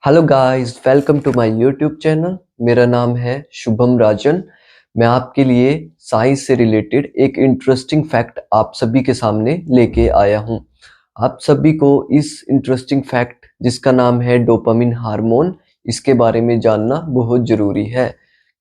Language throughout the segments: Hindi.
Hello guys, welcome to my YouTube channel. मेरा नाम है शुभम राजन। मैं आपके लिए साइंस से रिलेटेड एक इंटरेस्टिंग फैक्ट आप सभी के सामने लेके आया हूँ। आप सभी को इस इंटरेस्टिंग फैक्ट जिसका नाम है डोपामिन हार्मोन, इसके बारे में जानना बहुत ज़रूरी है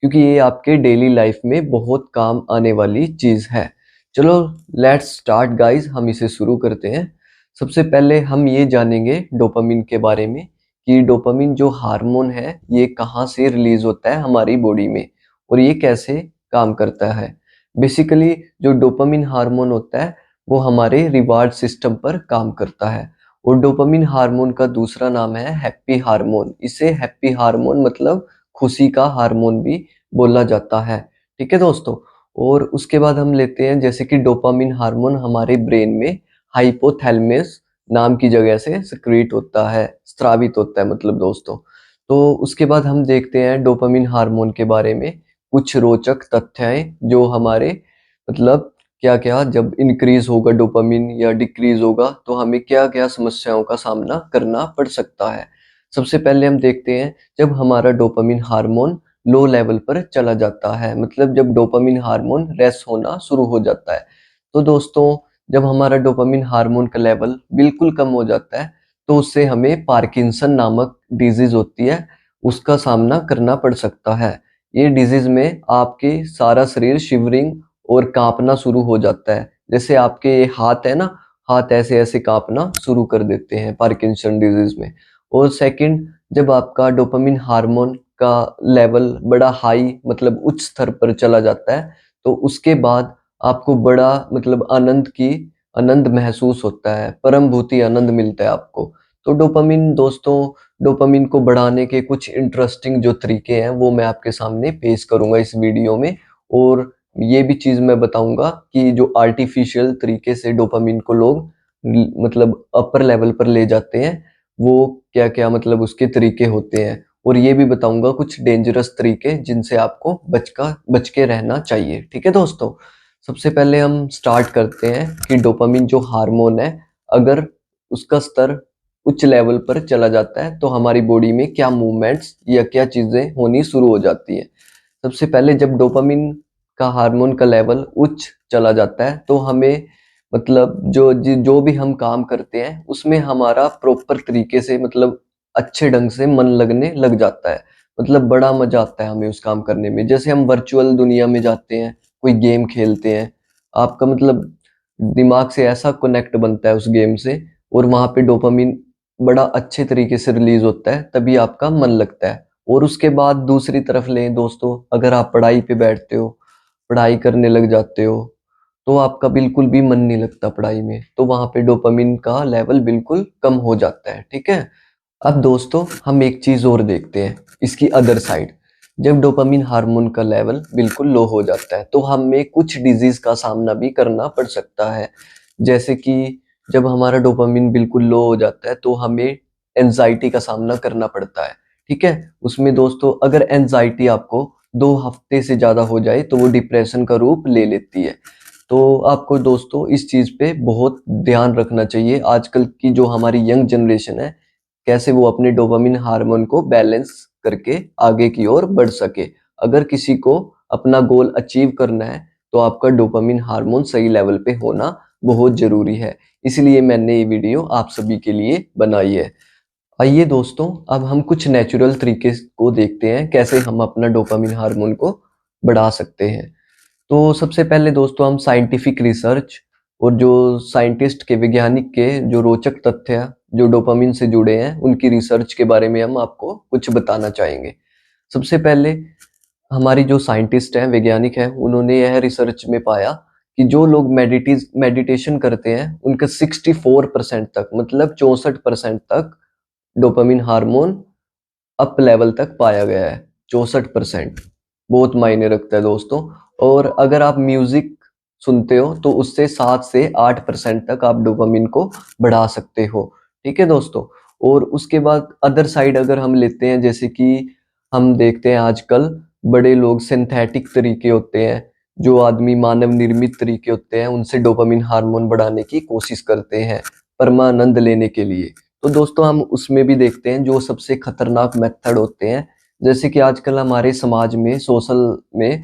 क्योंकि ये आपके डेली लाइफ में बहुत काम आने वाली चीज़ है। चलो लेट्स स्टार्ट गाइस, हम इसे शुरू करते हैं। सबसे पहले हम ये जानेंगे डोपामिन के बारे में कि डोपामिन जो हार्मोन है ये कहाँ से रिलीज होता है हमारी बॉडी में और ये कैसे काम करता है। बेसिकली जो डोपामिन हार्मोन होता है वो हमारे रिवार्ड सिस्टम पर काम करता है और डोपामिन हार्मोन का दूसरा नाम है हैप्पी हार्मोन। इसे हैप्पी हार्मोन मतलब खुशी का हार्मोन भी बोला जाता है। ठीक है दोस्तों। और उसके बाद हम लेते हैं जैसे कि डोपामिन हार्मोन हमारे ब्रेन में हाइपोथैलेमस नाम की जगह से सिक्रीट होता है, स्रावित होता है मतलब दोस्तों। तो उसके बाद हम देखते हैं डोपामिन हार्मोन के बारे में कुछ रोचक तथ्य हैं जो हमारे मतलब क्या-क्या जब इंक्रीज होगा डोपामिन या डिक्रीज होगा तो हमें क्या-क्या समस्याओं का सामना करना पड़ सकता है। सबसे पहले हम देखते हैं जब हमारा डोपामिन हार्मोन लो लेवल पर चला जाता है, मतलब जब डोपामिन हार्मोन लेस होना शुरू हो जाता है। तो दोस्तों जब हमारा डोपामिन हार्मोन का लेवल बिल्कुल कम हो जाता है तो उससे हमें पार्किंसन नामक डिजीज होती है, उसका सामना करना पड़ सकता है। ये डिजीज में आपके सारा शरीर शिवरिंग और कांपना शुरू हो जाता है। जैसे आपके ये हाथ है ना, हाथ ऐसे ऐसे कांपना शुरू कर देते हैं पार्किंसन डिजीज में। और सेकंड, जब आपका डोपामिन हार्मोन का लेवल बड़ा हाई मतलब उच्च स्तर पर चला जाता है तो उसके बाद आपको बड़ा मतलब आनंद महसूस होता है, परमभूति आनंद मिलता है आपको। तो डोपामिन दोस्तों, डोपामिन को बढ़ाने के कुछ इंटरेस्टिंग जो तरीके हैं वो मैं आपके सामने पेश करूंगा इस वीडियो में। और ये भी चीज़ मैं बताऊंगा कि जो आर्टिफिशियल तरीके से डोपामिन को लोग मतलब अपर लेवल पर ले जाते हैं वो क्या-क्या मतलब उसके तरीके होते हैं। और ये भी बताऊंगा कुछ डेंजरस तरीके जिनसे आपको बच के रहना चाहिए। ठीक है दोस्तों। सबसे पहले हम स्टार्ट करते हैं कि डोपामिन जो हार्मोन है, अगर उसका स्तर उच्च लेवल पर चला जाता है तो हमारी बॉडी में क्या मूवमेंट्स या क्या चीज़ें होनी शुरू हो जाती है। सबसे पहले जब डोपामिन का हार्मोन का लेवल उच्च चला जाता है तो हमें मतलब जो भी हम काम करते हैं उसमें हमारा प्रॉपर तरीके से मतलब अच्छे ढंग से मन लगने लग जाता है। मतलब बड़ा मजा आता है हमें उस काम करने में। जैसे हम वर्चुअल दुनिया में जाते हैं, कोई गेम खेलते हैं, आपका मतलब दिमाग से ऐसा कनेक्ट बनता है उस गेम से और वहाँ पे डोपामिन बड़ा अच्छे तरीके से रिलीज होता है, तभी आपका मन लगता है। और उसके बाद दूसरी तरफ लें दोस्तों, अगर आप पढ़ाई पे बैठते हो, पढ़ाई करने लग जाते हो, तो आपका बिल्कुल भी मन नहीं लगता पढ़ाई में, तो वहाँ पे डोपामिन का लेवल बिल्कुल कम हो जाता है। ठीक है। अब दोस्तों हम एक चीज और देखते हैं, इसकी अदर साइड। जब डोपामिन हार्मोन का लेवल बिल्कुल लो हो जाता है तो हमें कुछ डिजीज का सामना भी करना पड़ सकता है। जैसे कि जब हमारा डोपामिन बिल्कुल लो हो जाता है तो हमें एनजाइटी का सामना करना पड़ता है। ठीक है। उसमें दोस्तों अगर एनजाइटी आपको 2 हफ्ते से ज्यादा हो जाए तो वो डिप्रेशन का रूप ले लेती है। तो आपको दोस्तों इस चीज पे बहुत ध्यान रखना चाहिए। आजकल की जो हमारी यंग जनरेशन है, कैसे वो अपने डोपामिन हार्मोन को बैलेंस करके आगे की ओर बढ़ सके। अगर किसी को अपना गोल अचीव करना है तो आपका डोपामिन हार्मोन सही लेवल पे होना बहुत जरूरी है। इसलिए मैंने ये वीडियो आप सभी के लिए बनाई है। आइए दोस्तों, अब हम कुछ नेचुरल तरीके को देखते हैं कैसे हम अपना डोपामिन हार्मोन को बढ़ा सकते हैं। तो सबसे पहले दोस्तों हम साइंटिफिक रिसर्च और जो साइंटिस्ट के वैज्ञानिक के जो रोचक तथ्य हैं जो डोपामिन से जुड़े हैं उनकी रिसर्च के बारे में हम आपको कुछ बताना चाहेंगे। सबसे पहले हमारी जो साइंटिस्ट हैं, वैज्ञानिक हैं, उन्होंने यह रिसर्च में पाया कि जो लोग मेडिटेशन करते हैं उनका 64% तक मतलब 64% तक डोपामिन हार्मोन अप लेवल तक पाया गया है। 64% बहुत मायने रखता है दोस्तों। और अगर आप म्यूजिक सुनते हो तो उससे 7 से 8% तक आप डोपामिन को बढ़ा सकते हो। ठीक है दोस्तों। और उसके बाद अदर साइड अगर हम लेते हैं, जैसे कि हम देखते हैं आजकल बड़े लोग सिंथेटिक तरीके होते हैं, जो आदमी मानव निर्मित तरीके होते हैं, उनसे डोपामिन हार्मोन बढ़ाने की कोशिश करते हैं परमानंद लेने के लिए। तो दोस्तों हम उसमें भी देखते हैं जो सबसे खतरनाक मेथड होते हैं। जैसे कि आजकल हमारे समाज में, सोशल में,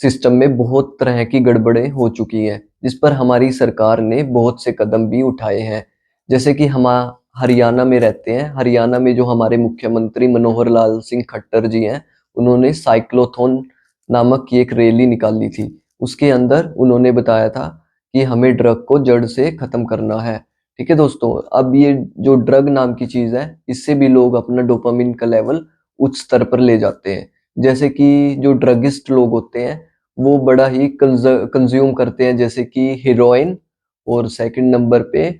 सिस्टम में बहुत तरह की गड़बड़ें हो चुकी हैं, जिस पर हमारी सरकार ने बहुत से कदम भी उठाए हैं। जैसे कि हम हरियाणा में रहते हैं। हरियाणा में जो हमारे मुख्यमंत्री मनोहर लाल सिंह खट्टर जी हैं, उन्होंने साइक्लोथॉन नामक की एक रैली निकाली थी। उसके अंदर उन्होंने बताया था कि हमें ड्रग को जड़ से खत्म करना है। ठीक है दोस्तों, अब ये जो ड्रग नाम की चीज है, इससे भी लोग अपना डोपामिन का लेवल उच्च स्तर पर ले जाते हैं। जैसे कि जो ड्रगिस्ट लोग होते हैं, वो बड़ा ही कंज्यूम करते हैं, जैसे कि हीरोइन, और सेकंड नंबर पे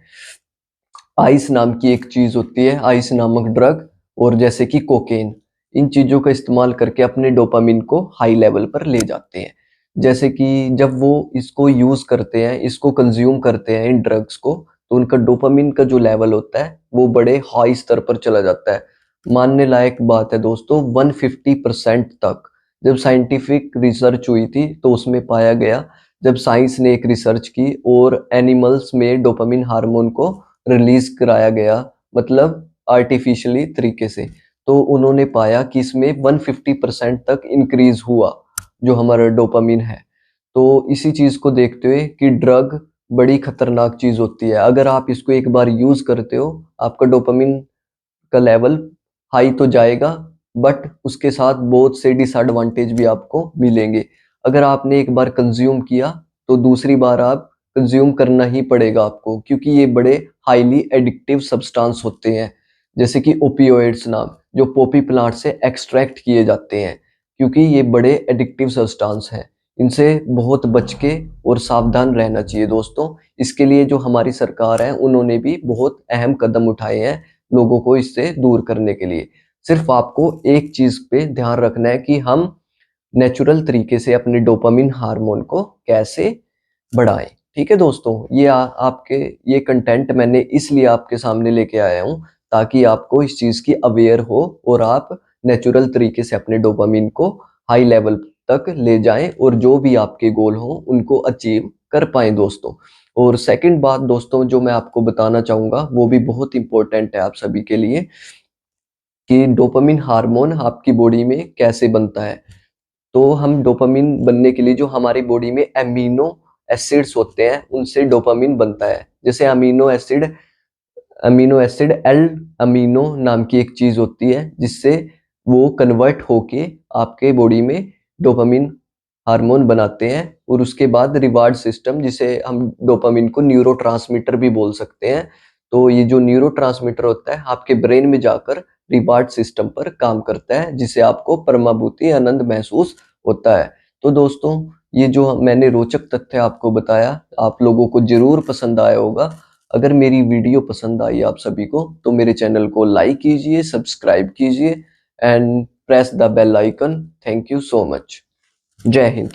आइस नाम की एक चीज होती है, आइस नामक ड्रग, और जैसे कि कोकेन। इन चीजों का इस्तेमाल करके अपने डोपामिन को हाई लेवल पर ले जाते हैं। जैसे कि जब वो इसको यूज करते हैं, इसको कंज्यूम करते हैं इन ड्रग्स को, तो उनका डोपामिन का जो लेवल होता है वो बड़े हाई स्तर पर चला जाता है। मानने लायक बात है दोस्तों, 150% तक। जब साइंटिफिक रिसर्च हुई थी तो उसमें पाया गया, जब साइंस ने एक रिसर्च की और एनिमल्स में डोपामिन हार्मोन को रिलीज कराया गया, मतलब आर्टिफिशियली तरीके से, तो उन्होंने पाया कि इसमें 150% तक इंक्रीज हुआ जो हमारा डोपामिन है। तो इसी चीज को देखते हुए कि ड्रग बड़ी खतरनाक चीज होती है। अगर आप इसको एक बार यूज करते हो, आपका डोपामिन का लेवल हाई तो जाएगा, बट उसके साथ बहुत से डिसएडवांटेज भी आपको मिलेंगे। अगर आपने एक बार कंज्यूम किया तो दूसरी बार आप कंज्यूम करना ही पड़ेगा आपको, क्योंकि ये बड़े हाईली एडिक्टिव सब्सटेंस होते हैं। जैसे कि ओपियोइड्स नाम, जो पॉपी प्लांट से एक्सट्रैक्ट किए जाते हैं, क्योंकि ये बड़े एडिक्टिव सब्सटेंस हैं। इनसे बहुत बच के और सावधान रहना चाहिए दोस्तों। इसके लिए जो हमारी सरकार है, उन्होंने भी बहुत अहम कदम उठाए हैं लोगों को इससे दूर करने के लिए। सिर्फ आपको एक चीज पे ध्यान रखना है कि हम नेचुरल तरीके से अपने डोपामिन हार्मोन को कैसे बढ़ाएं। ठीक है दोस्तों, ये आपके ये कंटेंट मैंने इसलिए आपके सामने लेके आया हूँ, ताकि आपको इस चीज की अवेयर हो और आप नेचुरल तरीके से अपने डोपामिन को हाई लेवल तक ले जाएं और जो भी आपके गोल हो उनको अचीव कर पाएं दोस्तों। और सेकंड बात दोस्तों जो मैं आपको बताना चाहूंगा, वो भी बहुत इंपॉर्टेंट है आप सभी के लिए, कि डोपामिन हार्मोन आपकी बॉडी में कैसे बनता है। तो हम डोपामिन बनने के लिए जो हमारी बॉडी में एमिनो एसिड्स होते हैं, उनसे डोपामिन बनता है। जैसे अमीनो एसिड एल अमीनो नाम की एक चीज होती है, जिससे वो कन्वर्ट होके आपके बॉडी में डोपामिन हार्मोन बनाते हैं। और उसके बाद रिवार्ड सिस्टम, जिसे हम डोपामिन को न्यूरोट्रांसमीटर भी बोल सकते हैं, तो ये जो न्यूरोट्रांसमीटर होता है आपके ब्रेन में जाकर रिवार्ड सिस्टम पर काम करता है, जिससे आपको परमाभूति आनंद महसूस होता है। तो दोस्तों, ये जो मैंने रोचक तथ्य आपको बताया, आप लोगों को जरूर पसंद आया होगा। अगर मेरी वीडियो पसंद आई आप सभी को, तो मेरे चैनल को लाइक कीजिए, सब्सक्राइब कीजिए and press the bell icon. Thank you so much. जय हिंद।